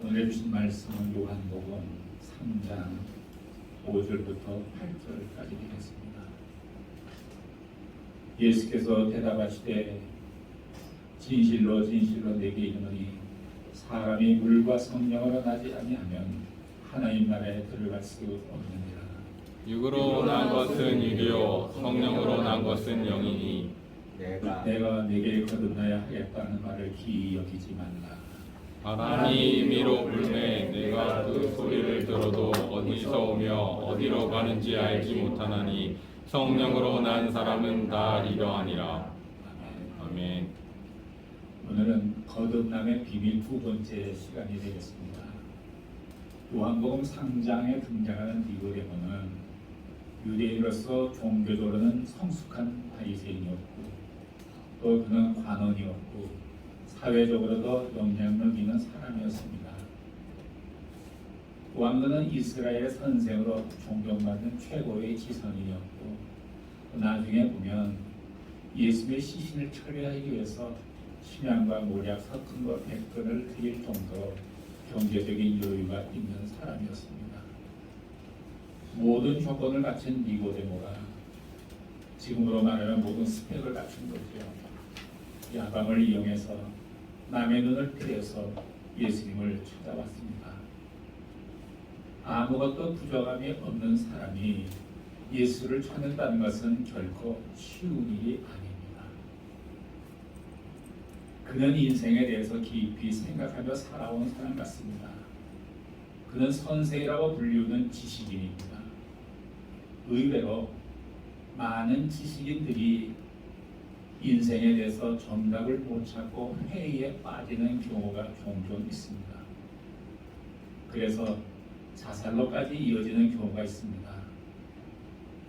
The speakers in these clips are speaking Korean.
오늘 해주신 말씀은 요한복음 3장 5절부터 8절까지 되겠습니다. 예수께서 대답하시되 진실로 진실로 내게 이르노니 사람이 물과 성령으로 나지 아니하면 하나님 나라에 들어갈 수 없느니라. 육으로 난 것은 육이요 성령으로 난 것은 영이니 내가 내게 거듭나야 하겠다는 말을 기이 여기지 말라. 바람이 임의로 불매 내가 그 소리를 들어도 어디서 오며 어디로 가는지 알지 못하나니 성령으로 난 사람은 다 이러하니라. 아멘. 오늘은 거듭남의 비밀 두 번째 시간이 되겠습니다. 요한복음 3장에 등장하는 니고데모는 유대인으로서 종교적으로는 성숙한 바리새인이었고 또 그는 관원이었고 사회적으로도 영향력 있는 사람이었습니다. 또한 그는 이스라엘의 선생으로 존경받는 최고의 지성인이었고 나중에 보면 예수의 시신을 처리하기 위해서 신양과 모략 섞은 것 100건을 드릴 정도로 경제적인 여유가 있는 사람이었습니다. 모든 조건을 갖춘 니고데모가 지금으로 말하면 모든 스펙을 갖춘 거죠. 야밤을 이용해서 남의 눈을 피해서 예수님을 찾아왔습니다. 아무것도 부족함이 없는 사람이 예수를 찾는다는 것은 결코 쉬운 일이 아닙니다. 그는 인생에 대해서 깊이 생각하며 살아온 사람 같습니다. 그는 선생이라고 불리우는 지식인입니다. 의외로 많은 지식인들이 인생에 대해서 정답을 못 찾고 회의에 빠지는 경우가 종종 있습니다. 그래서 자살로까지 이어지는 경우가 있습니다.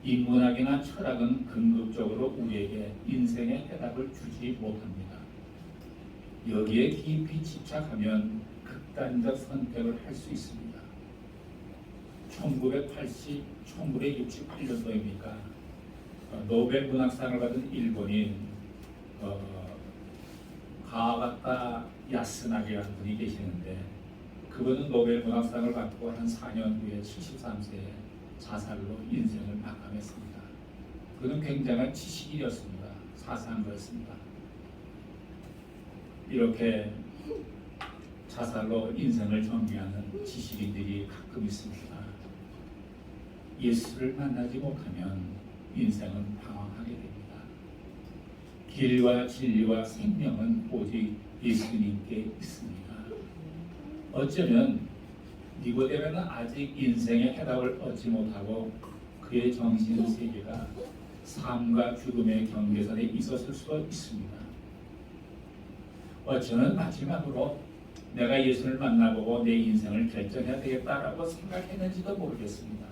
인문학이나 철학은 궁극적으로 우리에게 인생의 해답을 주지 못합니다. 여기에 깊이 집착하면 극단적 선택을 할 수 있습니다. 1968년도입니까? 노벨 문학상을 받은 일본인 가와타 야스나기라는 분이 계시는데 그분은 노벨 문학상을 받고 한 4년 후에 73세에 자살로 인생을 마감했습니다. 그는 굉장한 지식인이었습니다. 사상가였습니다. 이렇게 자살로 인생을 정리하는 지식인들이 가끔 있습니다. 예수를 만나지 못하면 인생은 방황하게 됩니다. 길과 진리와 생명은 오직 예수님께 있습니다. 어쩌면 니고데모는 아직 인생의 해답을 얻지 못하고 그의 정신세계가 삶과 죽음의 경계선에 있었을 수도 있습니다. 어쩌면 마지막으로 내가 예수를 만나보고 내 인생을 결정해야 되겠다라고 생각했는지도 모르겠습니다.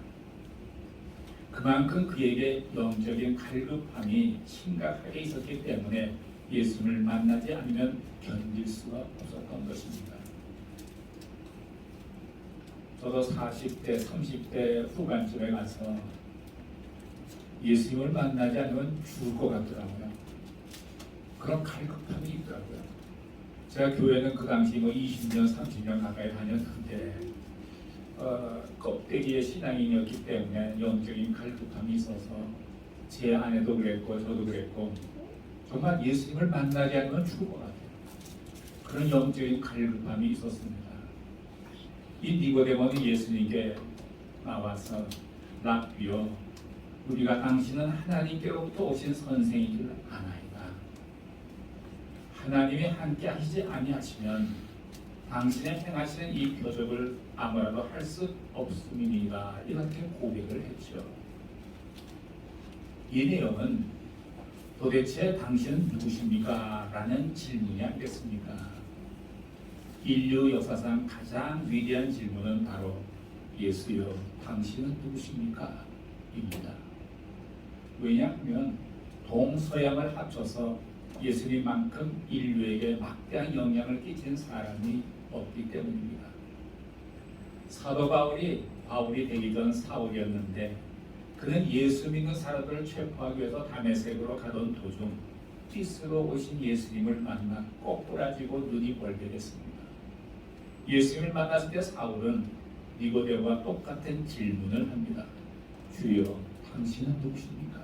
그만큼 그에게 영적인 갈급함이 심각하게 있었기 때문에 예수를 만나지 않으면 견딜 수가 없었던 것입니다. 저도 40대, 30대 후반쯤에 가서 예수님을 만나지 않으면 죽을 것 같더라고요. 그런 갈급함이 있더라고요. 제가 교회는 그 당시 20년, 30년 가까이 다녔는데 껍데기의 신앙인이었기 때문에 영적인 갈급함이 있어서 제 아내도 그랬고 저도 그랬고 정말 예수님을 만나지 않으면 죽을 것 같아요. 그런 영적인 갈급함이 있었습니다. 이 니고데모는 예수님께 나와서 랍비요, 우리가 당신은 하나님께로부터 오신 선생인 줄 아나이다. 하나님이 함께 하시지 아니하시면 당신의 행하시는 이 표적을 아무라도 할 수 없음이니라. 이렇게 고백을 했죠. 이 내용은 도대체 당신은 누구십니까? 라는 질문이 아니겠습니까? 인류 역사상 가장 위대한 질문은 바로 예수여, 당신은 누구십니까? 입니다. 왜냐하면 동서양을 합쳐서 예수님만큼 인류에게 막대한 영향을 끼친 사람이 없기 때문입니다. 사도 바울이 되기 전 사울이었는데 그는 예수 믿는 사람들을 체포하기 위해서 다메섹으로 가던 도중 띠스로 오신 예수님을 만나 꼬꾸라지고 눈이 벌게 됐습니다. 예수님을 만났을 때 사울은 니고데모와 똑같은 질문을 합니다. 주여, 당신은 누구십니까?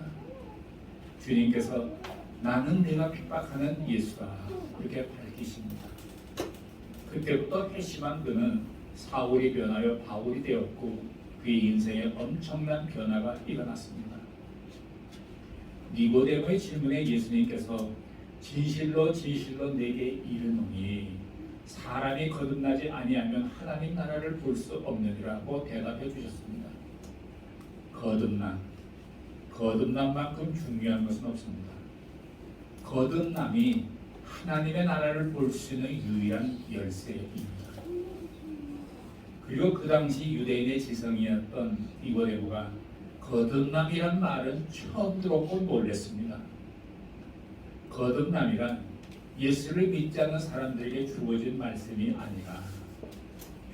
주님께서 나는 내가 핍박하는 예수다, 이렇게 밝히십니다. 그때부터 회심한 그는 사울이 변하여 바울이 되었고 그의 인생에 엄청난 변화가 일어났습니다. 니고데모의 질문에 예수님께서 진실로 진실로 내게 이르노니 사람이 거듭나지 아니하면 하나님 나라를 볼 수 없느니라고 대답해 주셨습니다. 거듭남만큼 중요한 것은 없습니다. 거듭남이 하나님의 나라를 볼 수 있는 유일한 열쇠입니다. 그리고 그 당시 유대인의 지성이었던 니고데모가 거듭남이란 말은 처음 듣고 놀랐습니다. 거듭남이란 예수를 믿지 않는 사람들에게 주어진 말씀이 아니라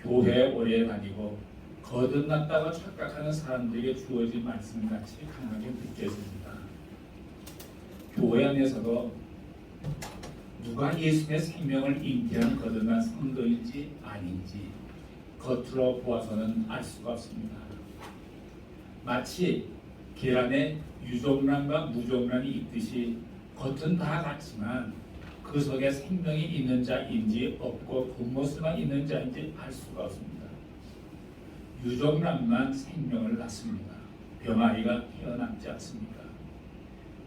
교회에 오래 다니고 거듭났다고 착각하는 사람들에게 주어진 말씀같이 강하게 느껴집니다. 교회 안에서도 누가 예수의 생명을 잉태한 거듭난 성도인지 아닌지 겉으로 보아서는 알 수가 없습니다. 마치 계란에 유종란과 무종란이 있듯이 겉은 다 같지만 그 속에 생명이 있는 자인지 없고 겉모습만 있는 자인지 알 수가 없습니다. 유종란만 생명을 낳습니다. 병아리가 태어남지 않습니까?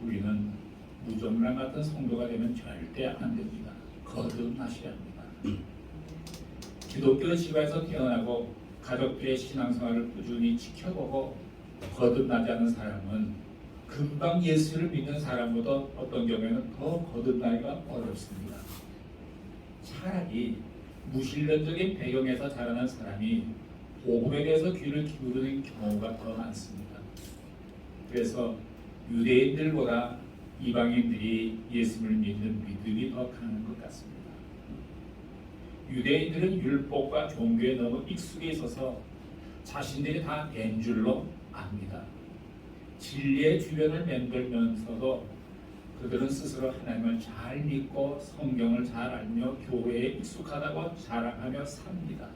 우리는 무종란 같은 성도가 되면 절대 안 됩니다. 거듭나셔야 합니다. 기독교 집안에서 태어나고 가족들의 신앙생활을 꾸준히 지켜보고 거듭나지 않은 사람은 금방 예수를 믿는 사람보다 어떤 경우에는 더 거듭나기가 어렵습니다. 차라리 무신론적인 배경에서 자라난 사람이 복음에 대해서 귀를 기울이는 경우가 더 많습니다. 그래서 유대인들보다 이방인들이 예수를 믿는 믿음이 더 강한 것 같습니다. 유대인들은 율법과 종교에 너무 익숙해 있어서 자신들이 다 된 줄로 압니다. 진리의 주변을 맴돌면서도 그들은 스스로 하나님을 잘 믿고 성경을 잘 알며 교회에 익숙하다고 자랑하며 삽니다.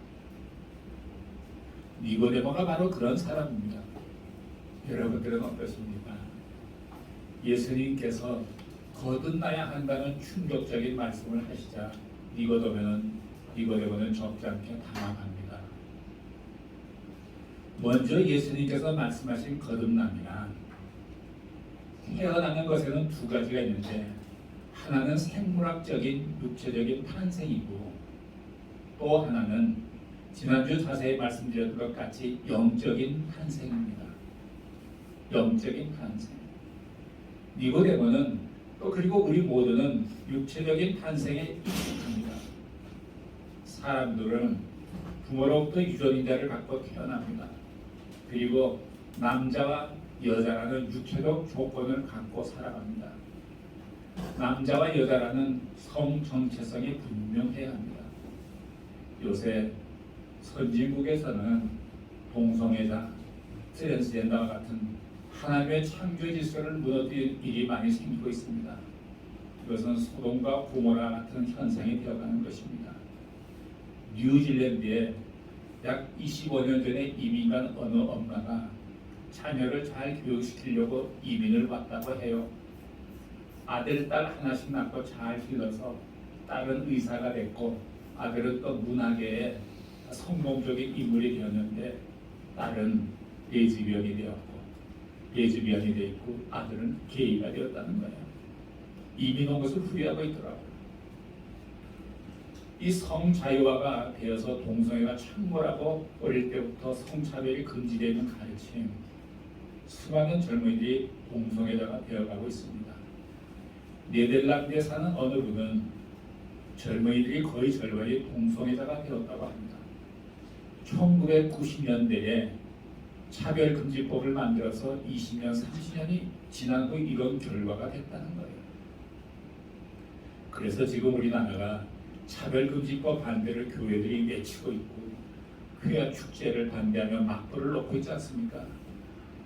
니고데모가 바로 그런 사람입니다. 여러분들은 어떠십니까? 예수님께서 거듭나야 한다는 충격적인 말씀을 하시자 니고데모는 적잖게 당황합니다. 먼저 예수님께서 말씀하신 거듭남이란 태어나는 것에는 두 가지가 있는데 하나는 생물학적인 육체적인 탄생이고 또 하나는 지난주 자세히 말씀드렸던 것 같이 영적인 탄생입니다. 영적인 탄생. 니고데모는 또 그리고 우리 모두는 육체적인 탄생에 익숙합니다. 사람들은 부모로부터 유전인자를 갖고 태어납니다. 그리고 남자와 여자라는 육체적 조건을 갖고 살아갑니다. 남자와 여자라는 성 정체성이 분명해야 합니다. 요새 선진국에서는 동성애자, 트랜스젠더와 같은 하나님의 창조 질서를 무너뜨릴 일이 많이 생기고 있습니다. 이것은 소돔과 고모라 같은 현상이 되어가는 것입니다. 뉴질랜드에 약 25년 전에 이민 간 어느 엄마가 자녀를 잘 교육시키려고 이민을 왔다고 해요. 아들, 딸 하나씩 낳고 잘 길러서 딸은 의사가 됐고 아들은 또 문화계에 성공적인 인물이 되었는데 딸은 레즈비언이 되었고 레즈비언이 되었고 아들은 게이가 되었다는 거예요. 이민 온 것을 후회하고 있더라고요. 이 성자유화가 되어서 동성애가 참고라고 어릴 때부터 성차별이 금지되는 가르침, 수많은 젊은이들이 동성애자가 되어가고 있습니다. 네덜란드에 사는 어느 분은 젊은이들이 거의 절반이 동성애자가 되었다고 합니다. 1990년대에 차별금지법을 만들어서 20년, 30년이 지난 후 이런 결과가 됐다는 거예요. 그래서 지금 우리나라가 차별금지법 반대를 교회들이 외치고 있고 쾌화 축제를 반대하며 막불을 놓고 있지 않습니까?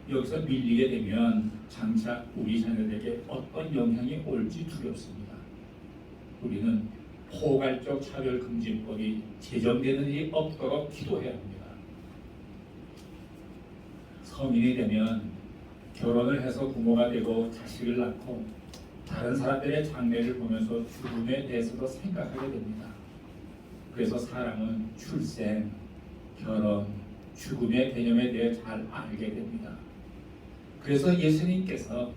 여기서 밀리게 되면 장차 우리 자녀들에게 어떤 영향이 올지 두렵습니다. 우리는 포괄적 차별금지법이 제정되는 일이 없도록 기도해야 합니다. 성인이 되면 결혼을 해서 부모가 되고 자식을 낳고 다른 사람들의 장래를 보면서 죽음에 대해서도 생각하게 됩니다. 그래서 사람은 출생, 결혼, 죽음의 개념에 대해 잘 알게 됩니다. 그래서 예수님께서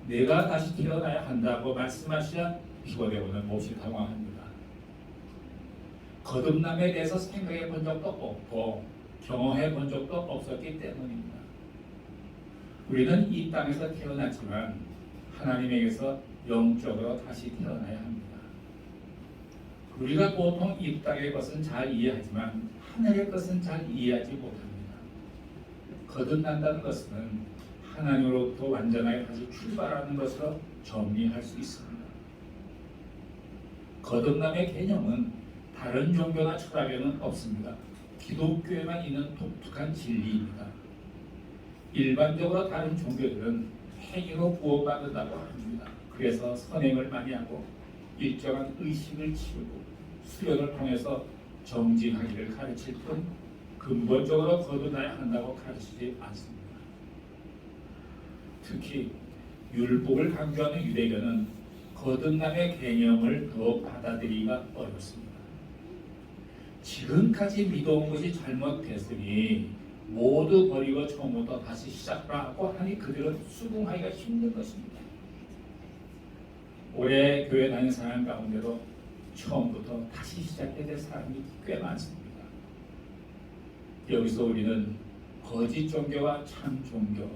내가 다시 태어나야 한다고 말씀하시자 니고데모는 몹시 당황합니다. 거듭남에 대해서 생각해 본 적도 없고 경험해 본 적도 없었기 때문입니다. 우리는 이 땅에서 태어났지만 하나님에게서 영적으로 다시 태어나야 합니다. 우리가 보통 이 땅의 것은 잘 이해하지만 하늘의 것은 잘 이해하지 못합니다. 거듭난다는 것은 하나님으로부터 완전하게 다시 출발하는 것으로 정리할 수 있습니다. 거듭남의 개념은 다른 종교나 철학에는 없습니다. 기독교에만 있는 독특한 진리입니다. 일반적으로 다른 종교들은 행위로 구원받는다고 합니다. 그래서 선행을 많이 하고 일정한 의식을 치르고 수련을 통해서 정진하기를 가르칠 뿐 근본적으로 거듭나야 한다고 가르치지 않습니다. 특히 율법을 강조하는 유대교는 거듭남의 개념을 더욱 받아들이기가 어렵습니다. 지금까지 믿어온 것이 잘못됐으니 모두 버리고 처음부터 다시 시작하라고 하니 그들은 수긍하기가 힘든 것입니다. 올해 교회 다니는 사람 가운데도 처음부터 다시 시작해야 될 사람이 꽤 많습니다. 여기서 우리는 거짓 종교와 참 종교,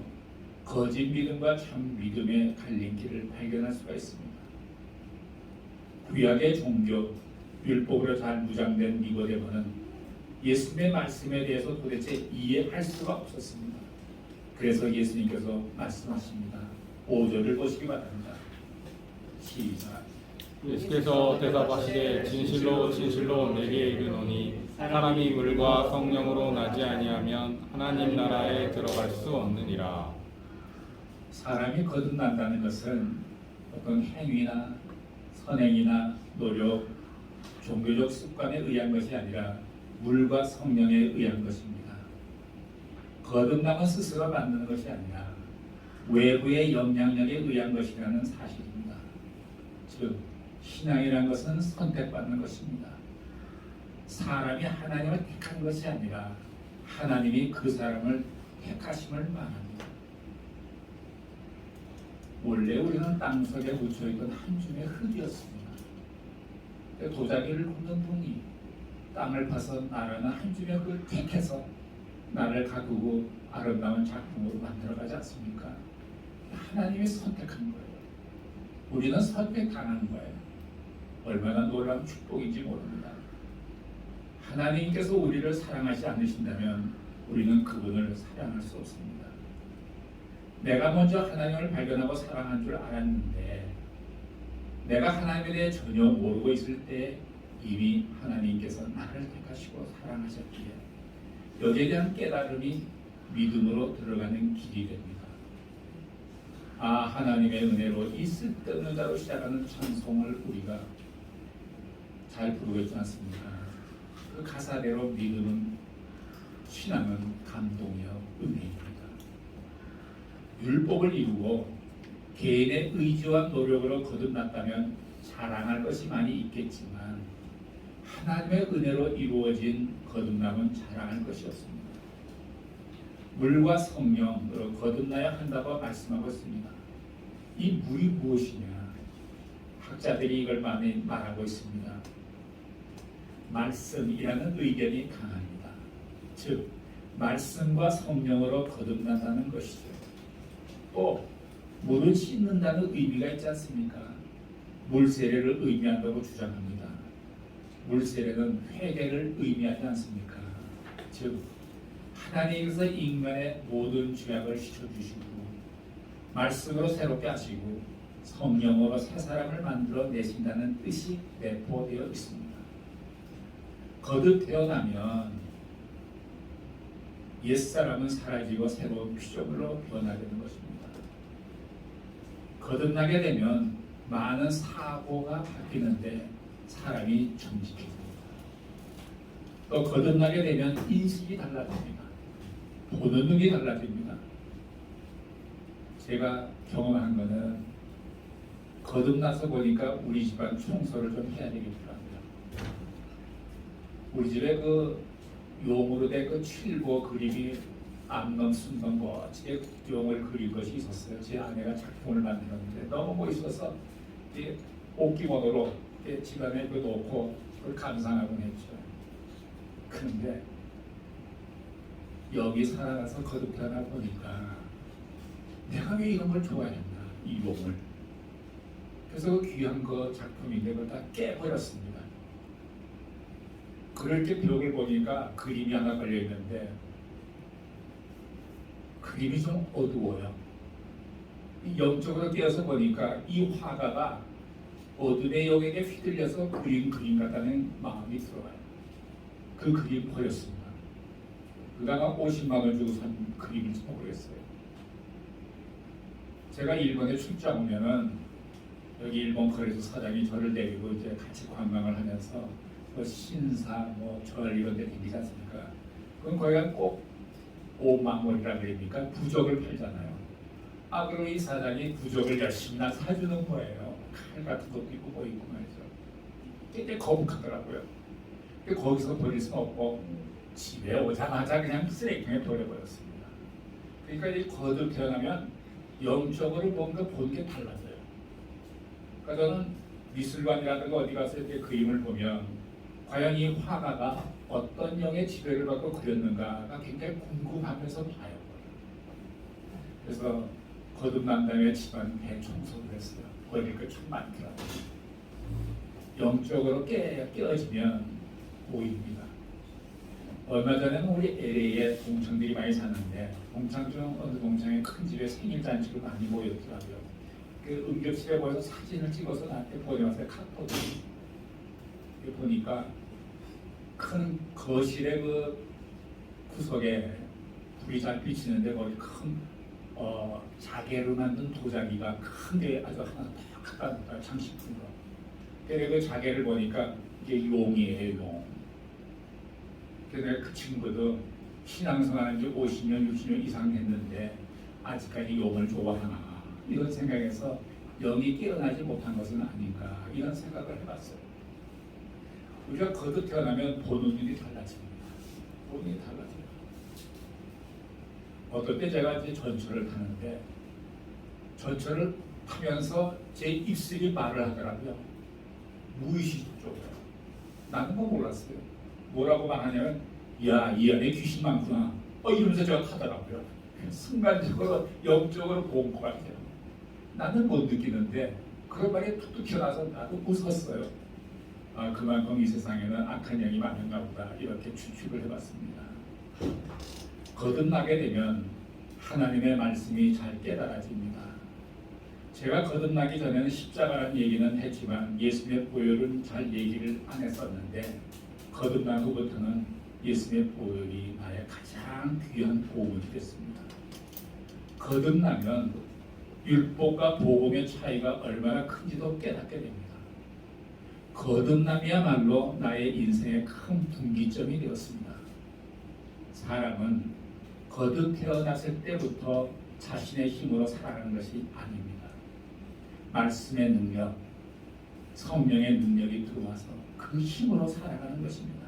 거짓 믿음과 참 믿음의 갈림길을 발견할 수가 있습니다. 구약의 종교, 율법으로 잘 무장된 니고데모는 예수님의 말씀에 대해서 도대체 이해할 수가 없었습니다. 그래서 예수님께서 말씀하십니다. 5절을 보시기 바랍니다. 시작. 예수께서 대답하시되 진실로 진실로 내게 이르노니 사람이 물과 성령으로 나지 아니하면 하나님 나라에 들어갈 수 없느니라. 사람이 거듭난다는 것은 어떤 행위나 선행이나 노력, 종교적 습관에 의한 것이 아니라 물과 성령에 의한 것입니다. 거듭남은 스스로 만드는 것이 아니라 외부의 영향력에 의한 것이라는 사실입니다. 즉 신앙이라는 것은 선택받는 것입니다. 사람이 하나님을 택한 것이 아니라 하나님이 그 사람을 택하심을 말합니다. 원래 우리는 땅속에 묻혀있던 한 줌의 흙이었습니다. 도자기를 굽는 분이 땅을 파서 나라는 한 줌의 흙을 택해서 나를 가꾸고 아름다운 작품으로 만들어가지 않습니까? 하나님이 선택한 거예요. 우리는 선택당한 거예요. 얼마나 놀라운 축복인지 모릅니다. 하나님께서 우리를 사랑하지 않으신다면 우리는 그분을 사랑할 수 없습니다. 내가 먼저 하나님을 발견하고 사랑한 줄 알았는데 내가 하나님에 대해 전혀 모르고 있을 때 이미 하나님께서 나를 택하시고 사랑하셨기에 여기에 대한 깨달음이 믿음으로 들어가는 길이 됩니다. 아, 하나님의 은혜로 이 쓸데없는 자로 시작하는 찬송을 우리가 잘 부르고 있지 않습니까? 그 가사대로 믿음은, 신앙은 감동이요 은혜입니다. 율법을 이루고 개인의 의지와 노력으로 거듭났다면 자랑할 것이 많이 있겠지만 하나님의 은혜로 이루어진 거듭남은 자랑할 것이 없습니다. 물과 성령으로 거듭나야 한다고 말씀하고 있습니다. 이 물이 무엇이냐? 학자들이 이걸 많이 말하고 있습니다. 말씀이라는 의견이 강합니다. 즉 말씀과 성령으로 거듭난다는 것이죠. 또 물을 씻는다는 의미가 있지 않습니까? 물세례를 의미한다고 주장합니다. 물세례는 회개를 의미하지 않습니까? 즉 하나님께서 인간의 모든 죄악을 씻어주시고 말씀으로 새롭게 하시고 성령으로 새 사람을 만들어 내신다는 뜻이 내포되어 있습니다. 거듭 태어나면 옛사람은 사라지고 새로운 피조물로 변화되는 것입니다. 거듭나게 되면 많은 사고가 바뀌는데 사람이 정직해집니다. 또 거듭나게 되면 인식이 달라집니다. 보는 눈이 달라집니다. 제가 경험한 거는 거듭나서 보니까 우리 집안 청소를 좀 해야 되겠더라고요. 우리 집에 그 용으로 된 그 칠보 그림이 암놈 순놈 멋지게 용을 그린 것이 있었어요. 제 아내가 작품을 만들었는데 너무 멋있어서 옷기본으로 집안에 그 놓고 그걸 감상하곤 했죠. 그런데 여기 살아가서 거듭 태어나 보니까 내가 왜 이런 걸 좋아했나, 이 용을. 그래서 그 귀한 거 작품인데 그걸 다 깨버렸습니다. 그럴 때 벽을 보니까 그림이 하나 걸려 있는데 그림이 좀 어두워요. 영적으로 깨어서 보니까 이 화가가 어둠의 영에게 휘둘려서 그린 그림 같다는 마음이 들어와요. 그 그림 버렸습니다. 그다가 50만 원 주고 산 그림인지 모르겠어요. 제가 일본에 출장 오면은 여기 일본 거래소 사장이 저를 데리고 이제 같이 관광을 하면서 뭐 신사, 뭐 절 이런 데 다니지 않습니까? 그럼 거기가 꼭 오망월이라 그러니까 부적을 팔잖아요. 아, 그럼 이 사장이 부적을 열심히 나 사주는 거예요. 칼 같은 것도 있고 뭐 있고 말이죠. 굉장히 거북하더라고요. 근데 거기서 버릴 수 없고 집에 오자마자 그냥 쓰레기통에 버려버렸습니다. 그러니까 이 거듭 태어나면 영적으로 뭔가 보는 게 달라져요. 그러니까 저는 미술관이라든가 어디 가서 이렇게 그림을 보면 과연 이 화가가 어떤 영의 지배를 받고 그렸는가가 굉장히 궁금하면서 봐요. 그래서 거듭난 다음에 집안 대청소를 했어요. 버릴 게 참 많더라고요. 영적으로 깨어지면 보입니다. 얼마 전에는 우리 LA에 동창들이 많이 사는데 동창 중 어느 동창의 큰 집에 생일 잔치로 많이 모였더라고요. 그 응급실에 모여서 사진을 찍어서 나한테 보내왔어요. 카톡으로. 보니까 큰 거실의 그 구석에 불이 잘 비치는데 거기 큰 자개로 만든 도자기가 큰 게 아주 하나 딱 갖다 놨어요. 장식품으로. 근데 그 자개를 보니까 이게 용이에요, 용. 그래서 그 친구도 신앙생활한 지 50년, 60년 이상 됐는데 아직까지 용을 좋아하나 이런 생각에서 영이 깨어나지 못한 것은 아닌가 이런 생각을 해봤어요. 우리가 거듭 태어나면 보는 눈이 달라집니다. 보는 눈이 달라져요. 어떨 때 제가 이제 전철을 타는데 전철을 타면서 제 입술이 말을 하더라고요. 무의식적으로. 나는 뭐 몰랐어요. 뭐라고 말하냐면 야, 이 안에 귀신 많구나. 이러면서 제가 타더라고요. 순간적으로 영적으로 본 것 같아요. 나는 못 느끼는데 그런 말이 툭툭 튀어나와서 나도 웃었어요. 아, 그만큼 이 세상에는 악한 영이 많은가 보다 이렇게 추측을 해봤습니다. 거듭나게 되면 하나님의 말씀이 잘 깨달아집니다. 제가 거듭나기 전에는 십자가라는 얘기는 했지만 예수님의 보혈은 잘 얘기를 안 했었는데 거듭난 후부터는 예수님의 보혈이 나의 가장 귀한 보물이 됐습니다. 거듭나면 율법과 복음의 차이가 얼마나 큰지도 깨닫게 됩니다. 거듭남이야말로 나의 인생의 큰 분기점이 되었습니다. 사람은 거듭 태어났을 때부터 자신의 힘으로 살아가는 것이 아닙니다. 말씀의 능력, 성령의 능력이 들어와서 그 힘으로 살아가는 것입니다.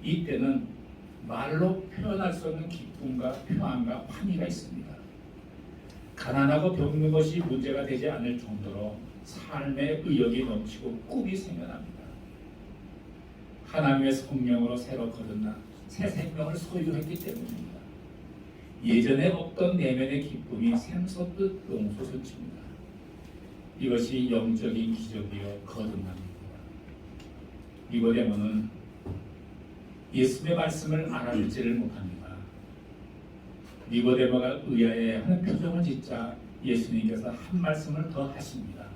이때는 말로 표현할 수 없는 기쁨과 평안과 환희가 있습니다. 가난하고 병든 것이 문제가 되지 않을 정도로 삶의 의욕이 넘치고 꿈이 생겨납니다. 하나님의 성령으로 새로 거듭나 새 생명을 소유했기 때문입니다. 예전에 없던 내면의 기쁨이 샘솟듯 용솟습니다. 이것이 영적인 기적이요 거듭납니다. 니고데모는 예수의 말씀을 알아듣지를 못합니다. 니고데모가 의아해하는 표정을 짓자 예수님께서 한 말씀을 더 하십니다.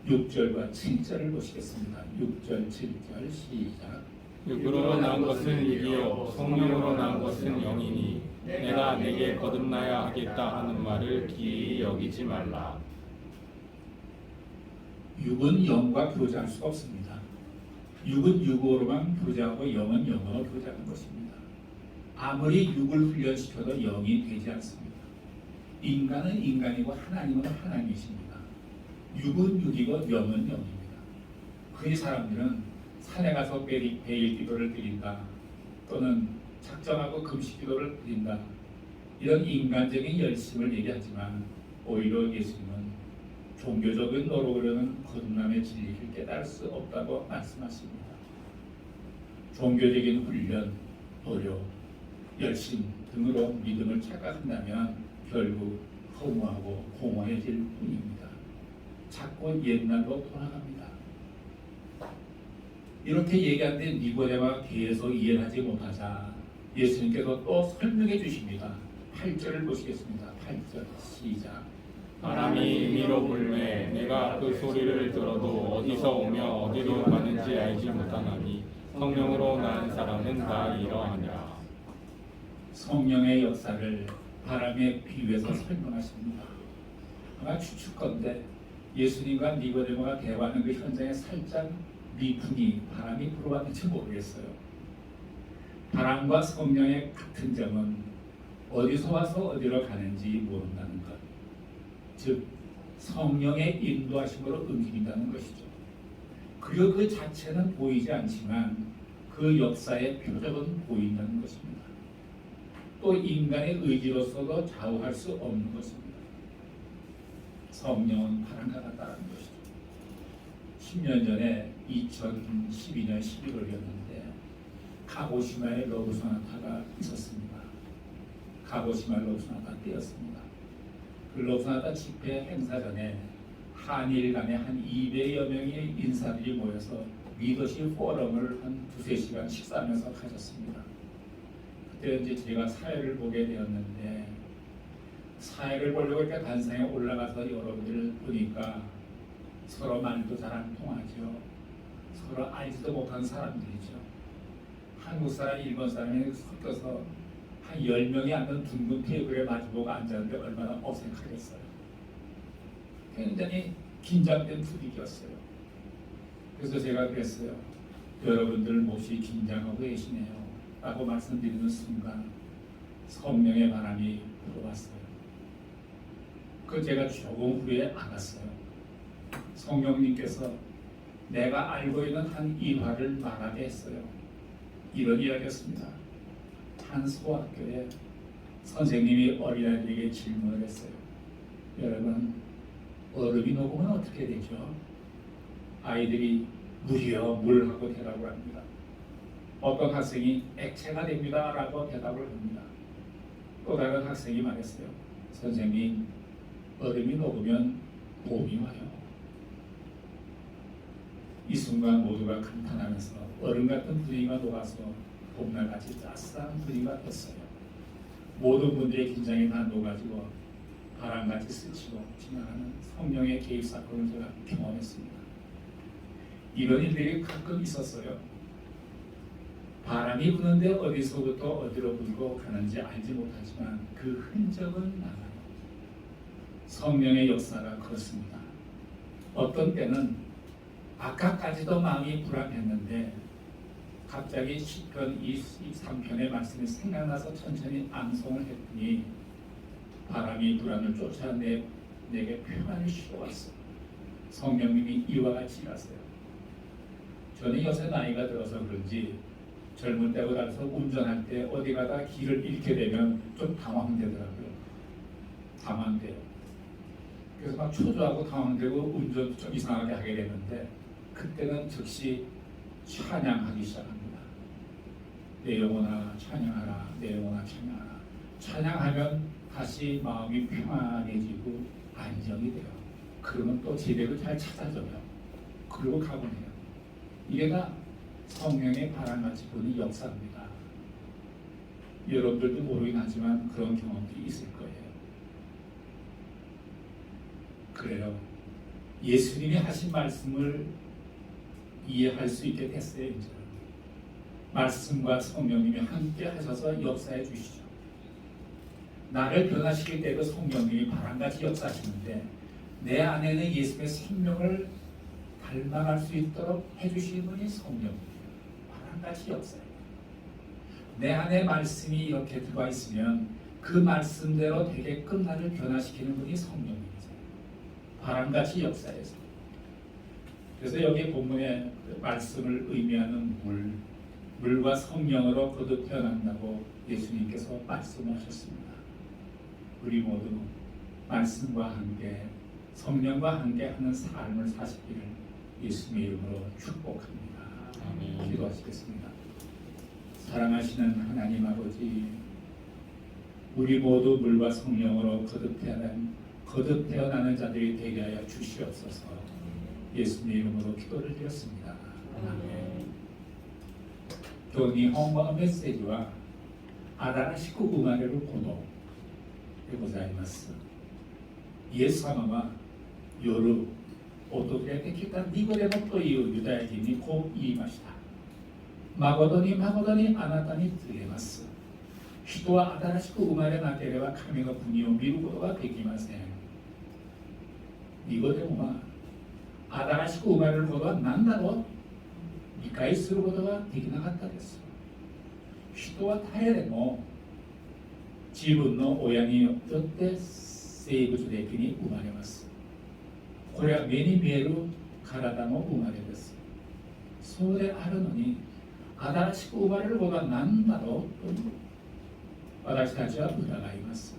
6절과 7절을 보시겠습니다. 6절, 7절 시작. 육으로 난 것은 육이요 성령으로 난 것은 영이니 내가 내게 거듭나야 하겠다 하는 말을 기이히 여기지 말라. 육은 영과 교제할 수가 없습니다. 육은 육으로만 부자고 영은 영으로 부자는 것입니다. 아무리 육을 훈련시켜도 영이 되지 않습니다. 인간은 인간이고 하나님은 하나님이십니다. 육은 육이고 영은 영입니다. 그 사람들은 산에 가서 매일 기도를 드린다, 또는 작정하고 금식 기도를 드린다, 이런 인간적인 열심을 얘기하지만 오히려 예수님은 종교적인 노력으로는 거듭남의 진리를 깨달을 수 없다고 말씀하십니다. 종교적인 훈련, 노력, 열심 등으로 믿음을 착각한다면 결국 허무하고 공허해질 뿐입니다. 자꾸 옛날로 돌아갑니다. 이렇게 얘기하는데 니고데가 계속 이해를 하지 못하자 예수님께서 또 설명해 주십니다. 8절을 보시겠습니다. 8절 시작. 바람이 위로 불매 내가 그 소리를 들어도 어디서 오며 어디로 가는지 알지 못하나니 성령으로 난 사람은 다 이러하니라. 성령의 역사를 바람에 비유해서 설명하십니다. 아마 추측건데 예수님과 니고데모가 대화하는 그 현장에 살짝 미풍이 바람이 불어왔는지 모르겠어요. 바람과 성령의 같은 점은 어디서 와서 어디로 가는지 모른다는 것, 즉 성령의 인도하심으로 움직인다는 것이죠. 그리고 그 자체는 보이지 않지만 그 역사의 표적은 보인다는 것입니다. 또 인간의 의지로서도 좌우할 수 없는 것입니다. 성령은 바람과 같다는 것이죠. 10년 전에 2012년 11월이었는데 카고시마의 러브 소나타가 있었습니다. 카고시마 러브 소나타 때였습니다. 그 러브 소나타 집회 행사 전에 한일 간에 한 200여 명의 인사들이 모여서 리더십 포럼을 한 2-3시간 식사하면서 가졌습니다. 그때 이제 제가 사회를 보게 되었는데, 사회를 보려고 이렇게 단상에 올라가서 여러분들을 보니까 서로 말도 잘 안 통하죠. 서로 알지도 못한 사람들이죠. 한국 사람, 일본 사람이 섞여서 한 10명이 앉는 둥근 테이블에 마주보고 앉았는데 얼마나 어색하겠어요. 굉장히 긴장된 분위기였어요. 그래서 제가 그랬어요. 여러분들 몹시 긴장하고 계시네요 라고 말씀드리는 순간 성령의 바람이 불어왔어요. 그 제가 조금 후에 알았어요. 성령님께서 내가 알고 있는 한 일화를 말하게 했어요. 이런 이야기였습니다. 한 소학교에 선생님이 어린아이들에게 질문을 했어요. 여러분, 얼음이 녹으면 어떻게 되죠? 아이들이 물이요, 물하고 대답을 합니다. 어떤 학생이 액체가 됩니다 라고 대답을 합니다. 또 다른 학생이 말했어요. 선생님, 얼음이 녹으면 봄이 와요. 이 순간 모두가 감탄하면서 얼음 같은 분위기가 녹아서 봄날같이 따스한 분위기가 됐어요. 모든 분들의 긴장이 다 녹아지고 바람같이 스치고 지나가는 성령의 개입 사건을 제가 경험했습니다. 이런 일들이 가끔 있었어요. 바람이 부는데 어디서부터 어디로 불고 가는지 알지 못하지만 그 흔적은 나가요. 성령의 역사가 그렇습니다. 어떤 때는 아까까지도 마음이 불안했는데 갑자기 시편 23편의 말씀이 생각나서 천천히 암송을 했더니 바람이 불안을 쫓아 내게 평안을 실어왔어요. 성령님이 이와 같이 일하세요. 저는 요새 나이가 들어서 그런지 젊은 때하고 달라서 운전할 때 어디 가다 길을 잃게 되면 좀 당황되더라고요. 당황돼요. 그래서 막 초조하고 당황되고 운전 좀 이상하게 하게 되는데 그때는 즉시 찬양하기 시작합니다. 내 영혼아 찬양하라, 내 영혼아 찬양하라. 찬양하면 다시 마음이 평안해지고 안정이 돼요. 그러면 또 제대로 잘 찾아져요. 그리고 가보네요. 이게 다 성령의 바람같이 부는 역사입니다. 여러분들도 모르긴 하지만 그런 경험들이 있을 거예요. 그래요. 예수님이 하신 말씀을 이해할 수 있게 됐어요. 이제 말씀과 성령님이 함께 하셔서 역사해 주시죠. 나를 변화시킬 때도 성령님이 바람같이 역사하시는데 내 안에는 예수님의 생명을 갈망할 수 있도록 해주시는 분이 성령입니다. 바람같이 역사해요. 내 안에 말씀이 이렇게 들어와 있으면 그 말씀대로 되게끔 나를 변화시키는 분이 성령입니다. 바람같이 역사해서. 그래서 여기 본문에 그 말씀을 의미하는 물과 성령으로 거듭 태어난다고 예수님께서 말씀하셨습니다. 우리 모두 말씀과 함께 성령과 함께 하는 삶을 사시기를 예수님의 이름으로 축복합니다. 아멘. 기도하시겠습니다. 사랑하시는 하나님 아버지, 우리 모두 물과 성령으로 거듭 태어나는 자들이 되게 하여 주시옵소서. 예수님의 이름으로 기도를 드렸습니다. 아멘. 今日日本語のメッセージは新しく生まれることでございます。イエス様は夜訪れてきたニコデモというユダヤ人にこう言いました。誠に誠にあなたに告げます。人は新しく生まれなければ神の国を見ることができません。ニコデモは新しく生まれることは何だろう理解することができなかったです。人は誰でも自分の親によって生物的に生まれます。これは目に見える体の生まれです。そうであるのに新しく生まれることは何だろうと私たちは疑います。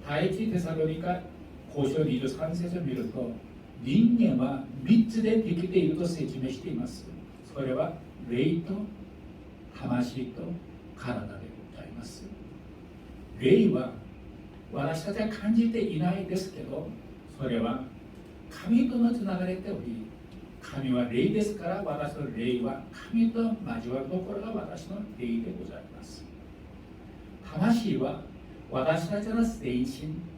第一テサロニカ5章23節を見ると人間は3つでできていると説明しています。それは霊と魂と体でございます。霊は私たちは感じていないですけど、それは神とのつながれており、神は霊ですから私の霊は神と交わるところが私の霊でございます。魂は私たちの精神、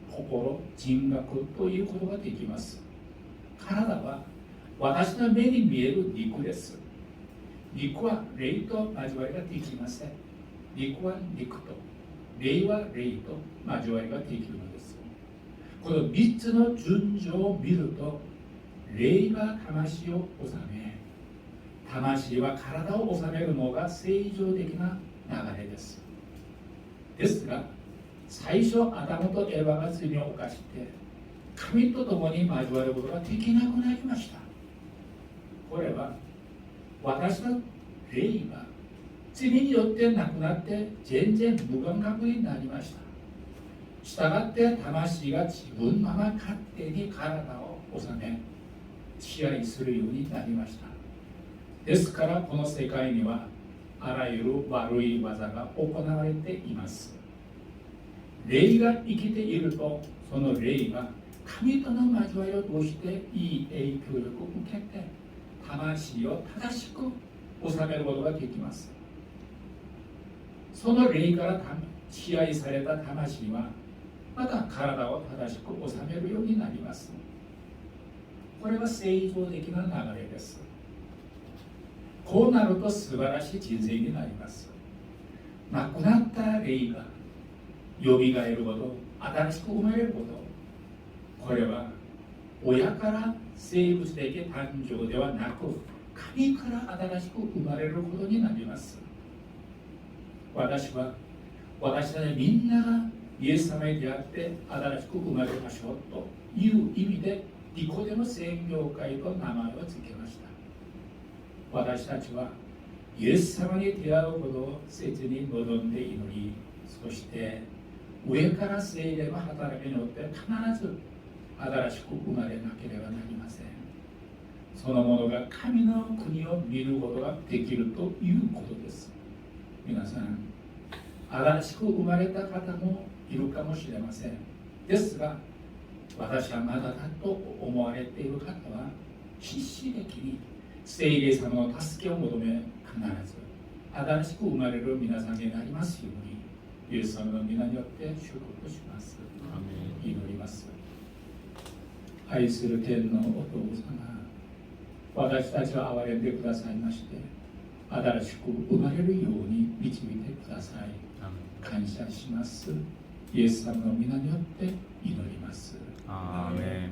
心、人格ということができます。体は私の目に見える肉です。肉は霊と交わりができません。肉は肉と、霊は霊と交わりができるのです。この3つの順序を見ると、霊が魂を治め、魂は体を治めるのが正常的な流れです。ですが、最初アダムとエヴァが罪を犯して、神と共に交わることができなくなりました。これは私の霊が罪によってなくなって全然無感覚になりました。したがって魂が自分のまま勝手に体を治め支配するようになりました。ですからこの世界にはあらゆる悪い技が行われています。霊が生きているとその霊が神との交わりを通していい影響力を受けて魂を正しく治めることができます。その霊から支配された魂はまた体を正しく治めるようになります。これは正常的な流れです。こうなると素晴らしい人生になります。亡くなった霊がよみがえること、新しく生まれること、これは親から生物的誕生ではなく神から新しく生まれることになります。私たちみんながイエス様に出会って新しく生まれましょうという意味でニコデモ宣教会と名前を付けました。私たちはイエス様に出会うことを切に望んで祈り、そして上から聖霊の働きによって必ず新しく生まれなければなりません。そのものが神の国を見ることができるということです。皆さん、新しく生まれた方もいるかもしれません。ですが、私はまだだと思われている方は必死的に聖霊様の助けを求め、必ず新しく生まれる皆さんになりますように、イエス様の皆によって祝福します。祈ります。愛する天のお父様、私たちを憐れんでくださいまして、新しく生まれるように導いてください。感謝します。イエス様の皆によって祈ります。アーメン。